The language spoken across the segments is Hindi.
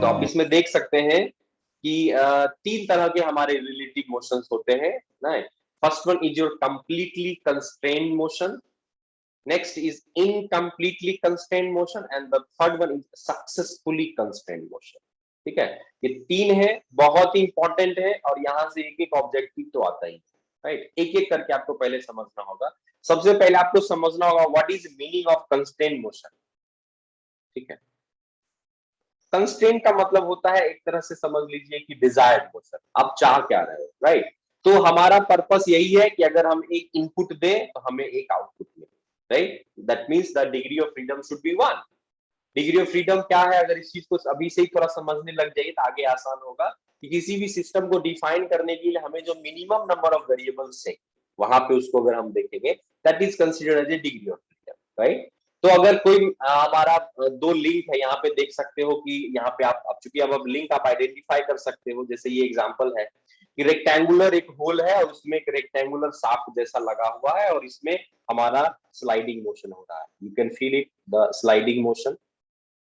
तो आप इसमें देख सकते हैं कि तीन तरह के हमारे रिलेटिव मोशंस होते हैं ना। First one is your completely constrained motion, next is incompletely constrained motion and the third one is successfully constrained motion. ठीक है, ये तीन है, बहुत ही इंपॉर्टेंट है और यहां से एक एक ऑब्जेक्टिव तो आता ही है, राइट। एक एक करके आपको पहले समझना होगा। सबसे पहले आपको समझना होगा what is meaning of constrained motion. ठीक है, कंस्ट्रेंट का मतलब होता है, एक तरह से समझ लीजिए कि डिजायर्ड मोशन, आप चाह क्या रहे हो, राइट। तो हमारा पर्पस यही है कि अगर हम एक इनपुट दें तो हमें एक आउटपुट मिले, right. That means the degree of freedom should be 1। Degree of freedom क्या है, अगर इस चीज को अभी से ही थोड़ा समझने लग जाइए तो आगे आसान होगा कि किसी भी सिस्टम को डिफाइन करने के लिए हमें जो मिनिमम नंबर ऑफ वेरिएबल्स है वहां पे उसको अगर हम देखेंगे that is considered as a degree of freedom, right. तो अगर कोई हमारा दो लिंक है, यहाँ पे देख सकते हो कि यहाँ पे आप चूंकि अब लिंक आप आइडेंटिफाई कर सकते हो, जैसे ये एग्जांपल है कि रेक्टेंगुलर एक होल है और उसमें एक रेक्टेंगुलर शाफ्ट जैसा लगा हुआ है और इसमें हमारा स्लाइडिंग मोशन हो रहा है। You can feel it, the sliding motion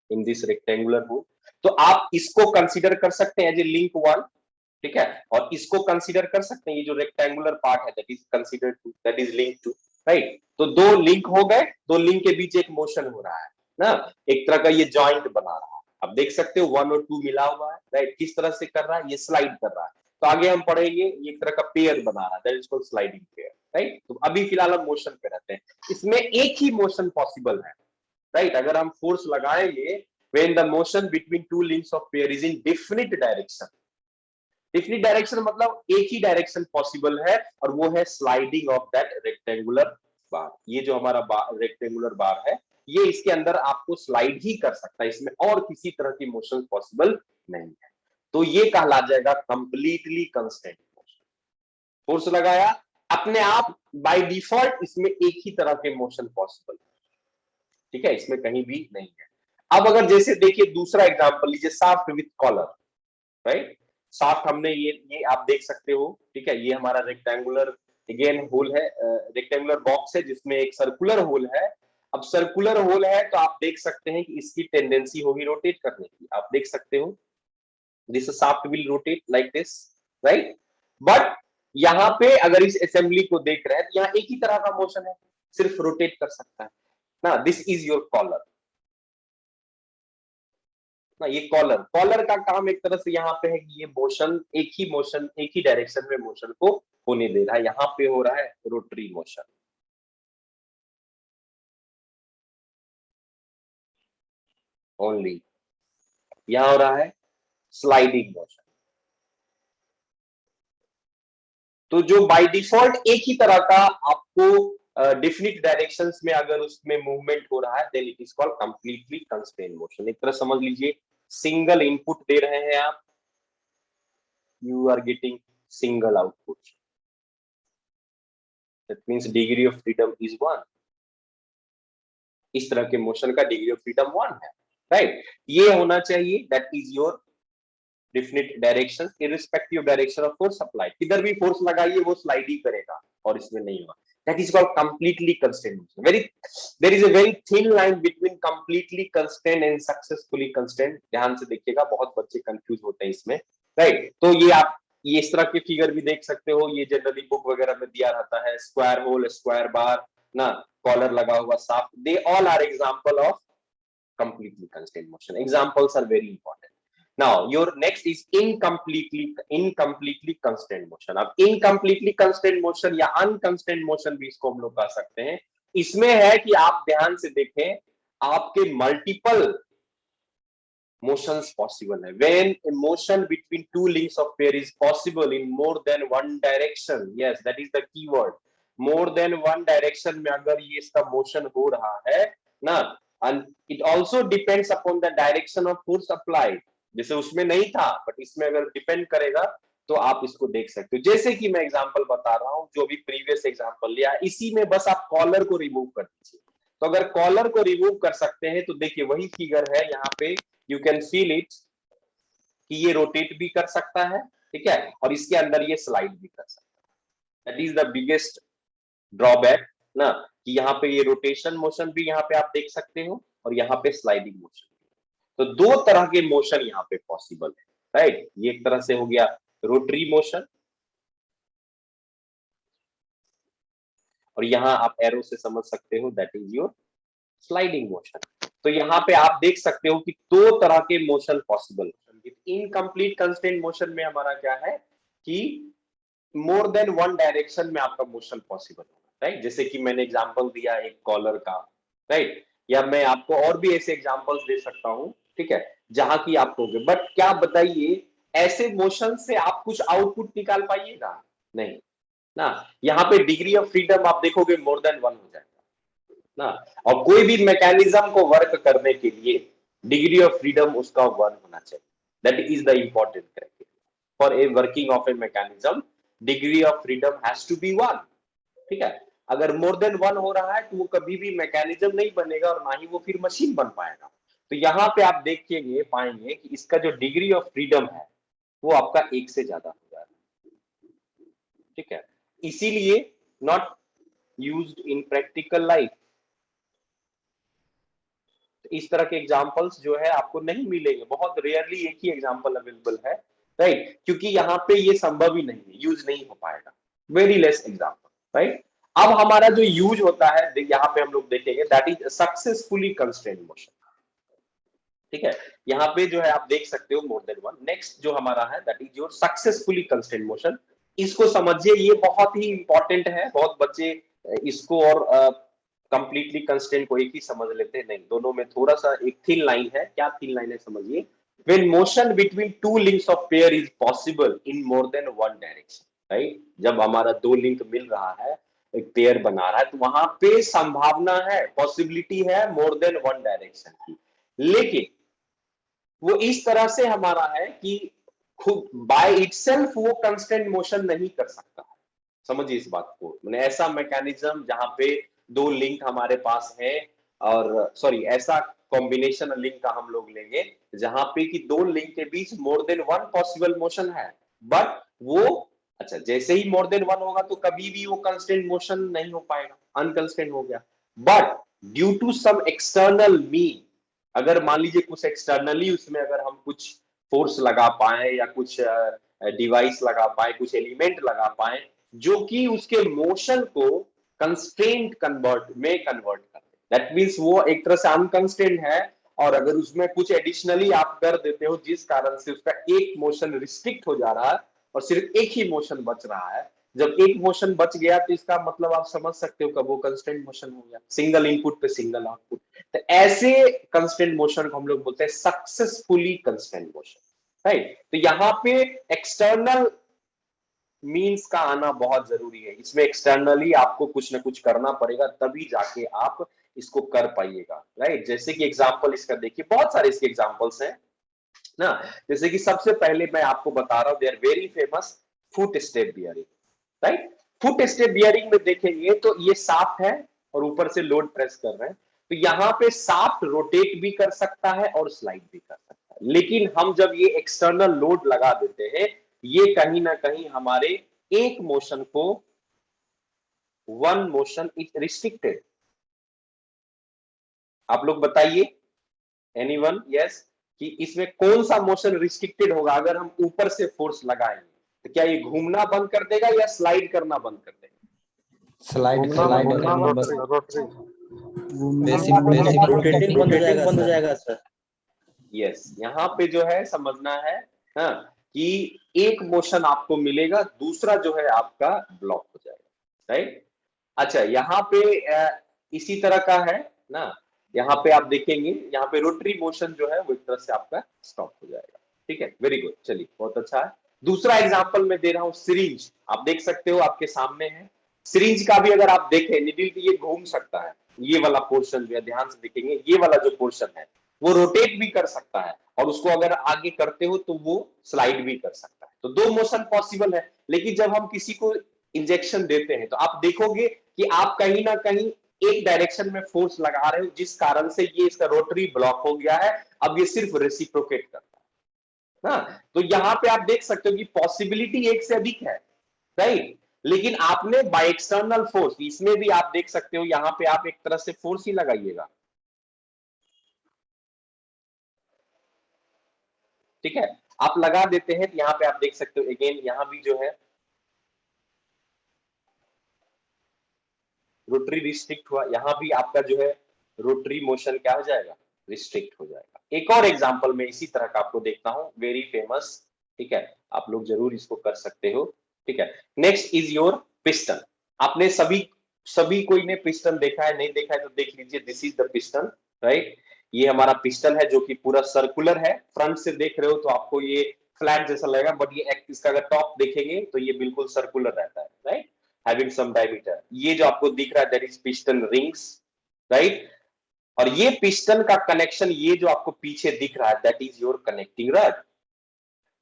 in this rectangular hole. तो आप इसको कंसीडर कर सकते हैं एज ए लिंक वन, ठीक है, और इसको कंसीडर कर सकते हैं, ये जो रेक्टेंगुलर पार्ट है that is considered to, that is link two, right. तो दो लिंक हो गए, दो लिंक के बीच एक मोशन हो रहा है ना, एक तरह का ये जॉइंट बना रहा है। अब देख सकते हो 1 और 2 मिला हुआ है, राइट। किस तरह से कर रहा है, ये स्लाइड कर रहा है। तो आगे हम पढ़ेंगे ये एक तरह का पेयर बना रहा है, that is called sliding pair, right. तो अभी फिलहाल हम मोशन पे रहते हैं, इसमें एक ही मोशन पॉसिबल है, राइट। अगर हम फोर्स लगाएंगे when the motion between two links of pair is in definite direction, different direction मतलब एक ही डायरेक्शन पॉसिबल है और वो है स्लाइडिंग ऑफ दैट रेक्टेंगुलर बार। ये जो हमारा रेक्टेंगुलर बार है ये इसके अंदर आपको स्लाइड ही कर सकता है, इसमें और किसी तरह की मोशन पॉसिबल नहीं है। तो ये कहला जाएगा कंप्लीटली कांस्टेंट मोशन। फोर्स लगाया, अपने आप बाय डिफॉल्ट इसमें एक ही तरह के मोशन पॉसिबल, ठीक है, इसमें कहीं भी नहीं है। अब अगर जैसे देखिए दूसरा एग्जांपल लीजिए, shaft with collar, right. Shaft हमने ये आप देख सकते हो, ठीक है, ये हमारा रेक्टेंगुलर अगेन होल है, रेक्टेंगुलर बॉक्स है जिसमें एक सर्कुलर होल है। अब सर्कुलर होल है तो आप देख सकते हैं कि इसकी टेंडेंसी होगी रोटेट करने की, आप देख सकते हो this shaft will rotate like this, right. But यहाँ पे अगर इस असेंबली को देख रहे हैं तो यहाँ एक ही तरह का मोशन है, सिर्फ रोटेट कर सकता है ना। दिस इज योर कॉलर ना, ये कॉलर, कॉलर का काम एक तरह से यहाँ पे है कि ये मोशन एक ही डायरेक्शन में मोशन को होने दे रहा है। यहाँ पे हो रहा है रोटरी मोशन, ओनली यहाँ हो रहा है स्लाइडिंग मोशन। तो जो बाय डिफॉल्ट एक ही तरह का आपको डिफिनिट डायरेक्शंस में अगर उसमें मूवमेंट हो रहा है then it is called completely constrained motion. एक तरह समझ लीजिए सिंगल इनपुट दे रहे हैं आप, you are getting single output, that means degree of freedom is 1। इस तरह के मोशन का डिग्री ऑफ फ्रीडम 1 है, राइट। ये होना चाहिए that is your definite direction irrespective direction of force apply. किधर भी फोर्स लगाइए वो स्लाइड ही करेगा और इसमें नहीं होगा। That is called completely constrained motion. There is a very thin line between completely constrained and successfully constrained. ध्यान से देखिएगा, बहुत बच्चे कंफ्यूज होते हैं इसमें, राइट। तो ये आप ये इस तरह के फिगर भी देख सकते हो, ये जनरली बुक वगैरह में दिया रहता है, स्क्वायर होल, स्क्वायर बार ना, कॉलर लगा हुआ shaft, they all are example of completely constrained motion. Examples are very important. Now your next is incompletely constrained motion. अब incompletely constrained motion या unconstrained motion भी इसको हम लोग कह सकते हैं। इसमें है कि आप ध्यान से देखें, आपके मल्टीपल motions possible है। When a motion between two links of pair is possible in more than one direction, yes, that is the key word. More than one direction में अगर ये इसका motion हो रहा है ना, and it also depends upon the direction of force applied. जैसे उसमें नहीं था बट इसमें अगर डिपेंड करेगा तो आप इसको देख सकते हो। जैसे कि मैं एग्जांपल बता रहा हूं, जो भी प्रीवियस एग्जांपल लिया, इसी में बस आप कॉलर को रिमूव कर दीजिए। तो अगर कॉलर को रिमूव कर सकते हैं तो देखिए वही फिगर है यहाँ पे, यू कैन फील इट कि ये रोटेट भी कर सकता है, ठीक है, और इसके अंदर ये स्लाइड भी कर सकता है। That is the biggest drawback ना, कि यहाँ पे ये रोटेशन मोशन भी यहाँ पे आप देख सकते हो और यहाँ पे स्लाइडिंग मोशन। तो दो तरह के मोशन यहाँ पे पॉसिबल है, राइट। ये एक तरह से हो गया रोटरी मोशन, और यहाँ आप एरो से समझ सकते हो that is your sliding motion. तो यहाँ पे आप देख सकते हो कि दो तरह के motion possible. Incomplete constraint motion में हमारा क्या है कि मोर देन वन डायरेक्शन में आपका मोशन पॉसिबल होगा, राइट। जैसे कि मैंने एग्जांपल दिया एक कॉलर का, राइट, या मैं आपको और भी ऐसे एग्जांपल्स दे सकता हूं, ठीक है, जहां की आप कहोगे। बट क्या बताइए, ऐसे मोशन से आप कुछ आउटपुट निकाल पाइएगा? नहीं ना। यहाँ पे डिग्री ऑफ फ्रीडम आप देखोगे मोर देन वन हो जाएगा ना। और कोई भी मैकेनिज्म को वर्क करने के लिए डिग्री ऑफ फ्रीडम उसका वन होना चाहिए। That is the important criteria for a working of a mechanism. Degree of freedom has to be one, ठीक है। अगर मोर देन वन हो रहा है तो वो कभी भी मैकेनिज्म नहीं बनेगा और ना ही वो फिर मशीन बन पाएगा। तो यहाँ पे आप देखिए पाएंगे कि इसका जो डिग्री ऑफ फ्रीडम है वो आपका एक से ज्यादा हो जा रहा है, ठीक है। इसीलिए not used in practical life. इस तरह के एग्जांपल्स जो है आपको नहीं मिलेंगे, बहुत रेयरली एक ही एग्जांपल अवेलेबल है, राइट, क्योंकि यहाँ पे ये संभव ही नहीं है, यूज नहीं हो पाएगा, वेरी लेस एग्जांपल, राइट। अब हमारा जो यूज होता है यहाँ पे हम लोग देखेंगे that is successfully constraint motion, ठीक है। यहाँ पे जो है आप देख सकते हो मोर देन वन। नेक्स्ट जो हमारा है that is your successfully constraint motion. इसको समझिए, ये बहुत ही इंपॉर्टेंट है। बहुत बच्चे इसको और कंप्लीटली कंस्ट्रेंट को एक ही समझ लेते हैं, नहीं, दोनों में थोड़ा सा एक थिन लाइन है। क्या थिन लाइन है समझिए। when motion between two links of pair is possible in more than one direction, right, जब हमारा दो लिंक मिल रहा है, एक पेयर बना रहा है, तो वहां पे संभावना है, पॉसिबिलिटी है मोर देन वन डायरेक्शन की। लेकिन वो इस तरह से हमारा है कि खुद बाय इटसेल्फ वो कंस्टेंट मोशन नहीं कर सकता। समझिए इस बात को, मैंने ऐसा मैकेनिज्म जहां पे दो लिंक हमारे पास है, और सॉरी ऐसा कॉम्बिनेशन लिंक का हम लोग लेंगे जहां पे कि दो लिंक के बीच more than one possible motion है, बट वो, अच्छा, जैसे ही मोर देन वन होगा तो कभी भी वो कंस्टेंट मोशन नहीं हो पाएगा, अनकंस्टेंट हो गया। But due to some external mean, अगर मान लीजिए कुछ एक्सटर्नली उसमें अगर हम कुछ फोर्स लगा पाए या कुछ डिवाइस लगा पाए, कुछ एलिमेंट लगा पाए जो कि उसके मोशन को कंस्ट्रेंट कन्वर्ट कर दे, दैट मींस वो एक तरह से अनकंस्ट्रेंट है, और अगर उसमें कुछ एडिशनली आप कर देते हो जिस कारण से उसका एक मोशन रिस्ट्रिक्ट हो जा रहा है और सिर्फ एक ही मोशन बच रहा है, जब एक मोशन बच गया तो इसका मतलब आप समझ सकते हो कब वो कंस्टेंट मोशन हो गया, सिंगल इनपुट पे सिंगल आउटपुट। तो ऐसे कंस्टेंट मोशन को हम लोग बोलते हैं सक्सेसफुली कंस्टेंट मोशन, राइट। तो यहाँ पे एक्सटर्नल मीन्स का आना बहुत जरूरी है। इसमें एक्सटर्नली आपको कुछ ना कुछ करना पड़ेगा, तभी जाके आप इसको कर पाइएगा, राइट। जैसे कि एग्जांपल इसका देखिए, बहुत सारे इसके एग्जांपल्स हैं ना। जैसे कि सबसे पहले मैं आपको बता रहा हूं, they are very famous foot step bearing, right. Foot step bearing में देखेंगे तो ये शाफ्ट है और ऊपर से लोड प्रेस कर रहे हैं, तो यहाँ पे शाफ्ट रोटेट भी कर सकता है और स्लाइड भी कर सकता है। लेकिन हम जब ये एक्सटर्नल लोड लगा देते हैं, ये कहीं ना कहीं हमारे एक मोशन को, वन मोशन इज रिस्ट्रिक्टेड। आप लोग बताइए, एनीवन, यस, कि इसमें कौन सा मोशन रिस्ट्रिक्टेड होगा अगर हम ऊपर से फोर्स लगाएंगे? तो क्या ये घूमना बंद कर देगा या स्लाइड करना बंद कर देगा? स्लाइड स्लाइड करना बंद, रोटरी बेसिक रोटेटिंग बंद हो जाएगा सर। यस, यहाँ पे जो है समझना है, हाँ, कि एक मोशन आपको मिलेगा, दूसरा जो है आपका ब्लॉक हो जाएगा, राइट। अच्छा, यहाँ पे इसी तरह का है ना। यहाँ पे आप देखेंगे, यहाँ पे रोटरी मोशन जो है वो एक तरह से आपका स्टॉप हो जाएगा, ठीक है, वेरी गुड। चलिए, बहुत अच्छा है। दूसरा एग्जांपल मैं दे रहा हूँ, सिरिंज। आप देख सकते हो आपके सामने है। सिरिंज का भी अगर आप देखें निडिल, ये घूम सकता है, ये वाला पोर्शन जो है, ध्यान से देखेंगे, ये वाला जो पोर्शन है वो रोटेट भी कर सकता है, और उसको अगर आगे करते हो तो वो स्लाइड भी कर सकता है। तो दो मोशन पॉसिबल है। लेकिन जब हम किसी को इंजेक्शन देते हैं तो आप देखोगे कि आप कहीं ना कहीं एक डायरेक्शन में फोर्स लगा रहे हो, जिस कारण से ये इसका रोटरी ब्लॉक हो गया है। अब ये सिर्फ रेसिप्रोकेट करता है ना। तो यहाँ पे आप देख सकते हो कि पॉसिबिलिटी एक से अधिक है, राइट। लेकिन आपने बाय एक्सटर्नल फोर्स, इसमें भी आप देख सकते हो, यहाँ पे आप एक तरह से फोर्स ही लगाइएगा, ठीक है, आप लगा देते हैं, यहाँ पे आप देख सकते हो अगेन यहाँ भी जो है रोटरी रिस्ट्रिक्ट हुआ, यहाँ भी आपका जो है रोटरी मोशन क्या हो जाएगा, रिस्ट्रिक्ट हो जाएगा। एक और एग्जांपल में इसी तरह का आपको देखता हूं, वेरी फेमस, ठीक है, आप लोग जरूर इसको कर सकते हो, ठीक है। Next is your piston. आपने सभी कोई ने पिस्टन देखा है, नहीं देखा है तो देख लीजिए, this is the piston, right. ये हमारा पिस्टन है जो कि पूरा सर्कुलर है, फ्रंट से देख रहे हो तो आपको ये फ्लैट जैसा लगेगा, बट ये इसका अगर टॉप देखेंगे तो ये बिल्कुल सर्कुलर रहता है, राइट, having some diameter। ये जो आपको दिख रहा है that is piston rings, right। और ये पिस्टन का कनेक्शन, ये जो आपको पीछे दिख रहा है that is your connecting rod।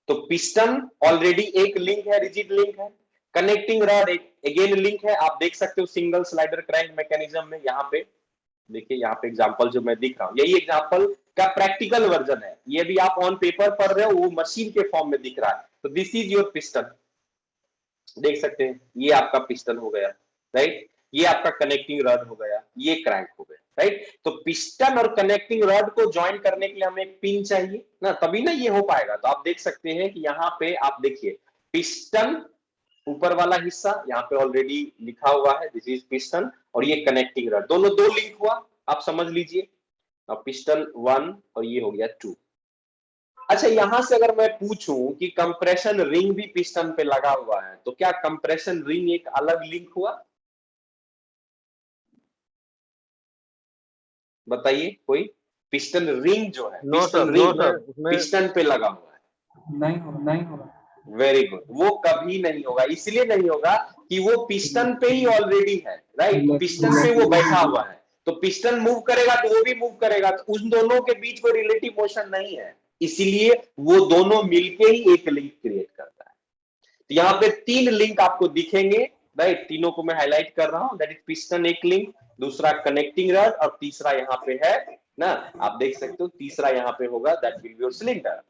तो पिस्टन ऑलरेडी एक लिंक है, रिजिड लिंक है, कनेक्टिंग रॉड एक अगेन लिंक है। आप देख सकते हो सिंगल स्लाइडर क्रैंक मैकेनिज्म में, यहाँ पे देखिए, यहाँ पे एग्जांपल जो मैं दिख रहा हूँ, यही एग्जांपल का प्रैक्टिकल वर्जन है। ये भी आप ऑन पेपर पढ़ रहे हो, वो मशीन के फॉर्म में दिख रहा है। तो दिस इज योर पिस्टन, देख सकते हैं, ये आपका पिस्टन हो गया, राइट, ये आपका कनेक्टिंग रॉड हो गया, ये क्रैंक हो गया, राइट। तो पिस्टन और कनेक्टिंग रॉड को ज्वाइन करने के लिए हमें एक पिन चाहिए ना, तभी ना ये हो पाएगा। तो आप देख सकते हैं कि यहाँ पे आप देखिए पिस्टन ऊपर वाला हिस्सा यहाँ पे ऑलरेडी लिखा हुआ है, दिस इज पिस्टन, और ये कनेक्टिंग रॉड, दोनों दो लिंक हुआ, आप समझ लीजिए। पिस्टन 1 और ये हो गया 2। अच्छा, यहां से अगर मैं पूछूं कि कंप्रेशन रिंग भी पिस्टन पे लगा हुआ है, तो क्या कंप्रेशन रिंग एक अलग लिंक हुआ? बताइए कोई। पिस्टन रिंग जो है, पिस्टन रिंग पिस्टन पे लगा हुआ है, नहीं होगा। वेरी गुड, वो कभी नहीं होगा। इसलिए नहीं होगा कि वो पिस्टन पे ही ऑलरेडी है, राइट, पिस्टन पे वो बैठा हुआ है, तो पिस्टन मूव करेगा तो वो भी मूव करेगा, तो उन दोनों के बीच कोई रिलेटिव मोशन नहीं है, इसीलिए वो दोनों मिलके ही एक लिंक क्रिएट करता है। तो यहाँ पे 3 लिंक आपको दिखेंगे, राइट, तीनों को मैं हाईलाइट कर रहा हूं, दैट इज पिस्टन एक लिंक, दूसरा कनेक्टिंग रॉड, और तीसरा यहाँ पे है ना, आप देख सकते हो, तीसरा यहाँ पे होगा, that will be your cylinder.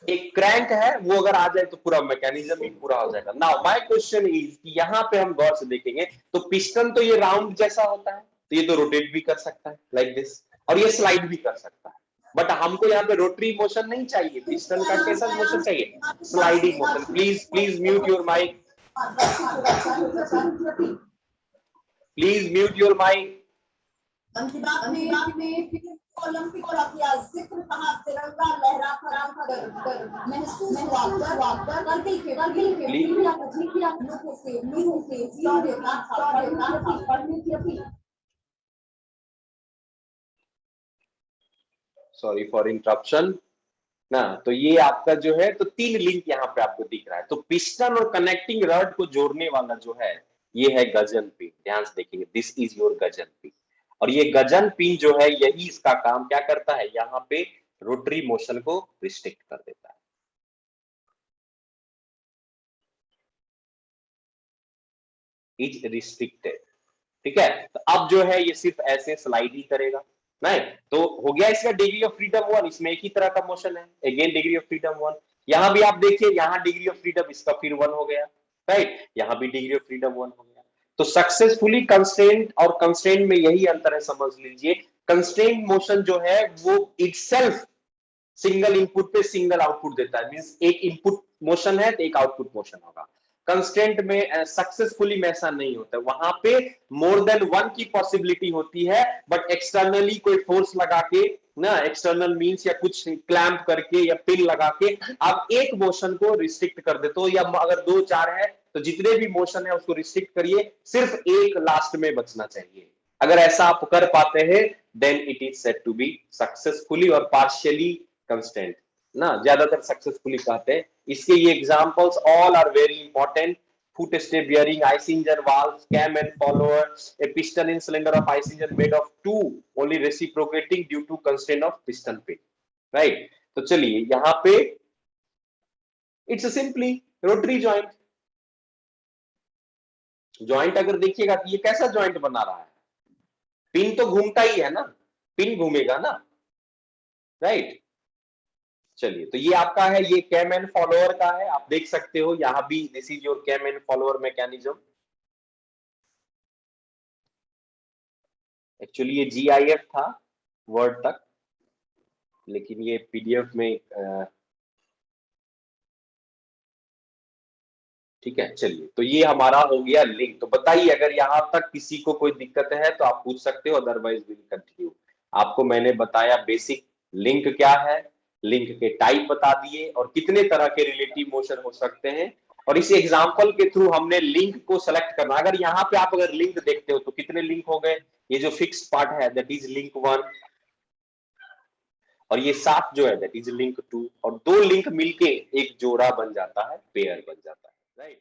एक क्रैंक है, वो अगर आ जाए तो पूरा मैकेनिज्म ही पूरा हो जाएगा। नाउ माय क्वेश्चन इज कि यहाँ पे हम गौर से देखेंगे तो पिस्टन तो ये राउंड जैसा होता है, तो ये तो रोटेट भी कर सकता है लाइक दिस, और ये स्लाइड भी कर सकता है, बट हमको यहाँ पे रोटरी मोशन नहीं चाहिए, पिस्टन का कैसा मोशन चाहिए, sliding motion. Please mute your mic, please mute your mic. Olympic और जिक्र कहा, तिरंगा लहरा फराम महसूस करगिल के पढ़ने की अपील। सॉरी फॉर इंटरप्शन ना। तो ये आपका जो है, तो 3 लिंक यहाँ पे आपको दिख रहा है, तो पिस्टन और कनेक्टिंग रॉड को जोड़ने वाला जो है ये है गजन पिन, ध्यान से देखेंगे, this is your Gajan pin. और ये गजन पिन जो है, यही इसका काम क्या करता है, यहाँ पे रोटरी मोशन को रिस्ट्रिक्ट कर देता है। इज रिस्ट्रिक्टेड, ठीक है। तो अब जो है ये सिर्फ ऐसे स्लाइड ही करेगा, नहीं तो हो गया इसका डिग्री ऑफ फ्रीडम 1, इसमें एक ही तरह का मोशन है, अगेन डिग्री ऑफ फ्रीडम 1। यहां भी आप देखिए, यहां डिग्री ऑफ फ्रीडम इसका फिर 1 हो गया, राइट, यहां भी डिग्री ऑफ फ्रीडम 1 हो गया। तो सक्सेसफुली कंस्ट्रेंट और कंस्ट्रेंट में यही अंतर है, समझ लीजिए। कंस्ट्रेंट मोशन जो है वो इटसेल्फ सिंगल इनपुट पे सिंगल आउटपुट देता है, मींस एक इनपुट मोशन है तो एक आउटपुट मोशन होगा। कंस्ट्रेंट में सक्सेसफुली में ऐसा नहीं होता, वहां पे मोर देन 1 की पॉसिबिलिटी होती है, बट एक्सटर्नली कोई फोर्स लगा के ना, एक्सटर्नल मींस या कुछ क्लैंप करके या पिन लगा के आप एक मोशन को रिस्ट्रिक्ट कर देते हो, या अगर 2-4 है तो जितने भी मोशन है उसको रिस्ट्रिक्ट करिए, सिर्फ एक लास्ट में बचना चाहिए। अगर ऐसा आप कर पाते हैं then it is said to be successfully और पार्शियली कंस्टेंट ना, ज्यादातर सक्सेसफुली कहते हैं। इसके ये examples all are very important, foot step bearing, Isingen valves, cam and follower, a piston in cylinder of Isingen made of 2 only reciprocating due to constraint of piston pin, right। तो चलिए यहां पे it's simply rotary joint. Joint अगर देखिएगा तो ये कैसा जॉइंट बना रहा है, पिन तो घूमता ही है ना, पिन घूमेगा ना, राइट। चलिए, तो ये आपका है, ये कैम एंड फॉलोअर का है, आप देख सकते हो यहां भी this is your cam and follower mechanism. Actually ये GIF था वर्ड तक, लेकिन ये PDF में ठीक है, चलिए, तो ये हमारा हो गया लिंक। तो बताइए अगर यहाँ तक किसी को कोई दिक्कत है तो आप पूछ सकते हो, अदरवाइज विल कंटिन्यू। आपको मैंने बताया बेसिक लिंक क्या है, लिंक के टाइप बता दिए और कितने तरह के रिलेटिव मोशन हो सकते हैं, और इस एग्जांपल के थ्रू हमने लिंक को सेलेक्ट करना। अगर यहाँ पे आप अगर लिंक देखते हो तो कितने लिंक हो गए, ये जो फिक्स पार्ट है दैट इज लिंक 1, और ये 7 जो है दैट इज लिंक 2, और 2 लिंक मिलके एक जोड़ा बन जाता है, पेयर बन जाता है, राइट।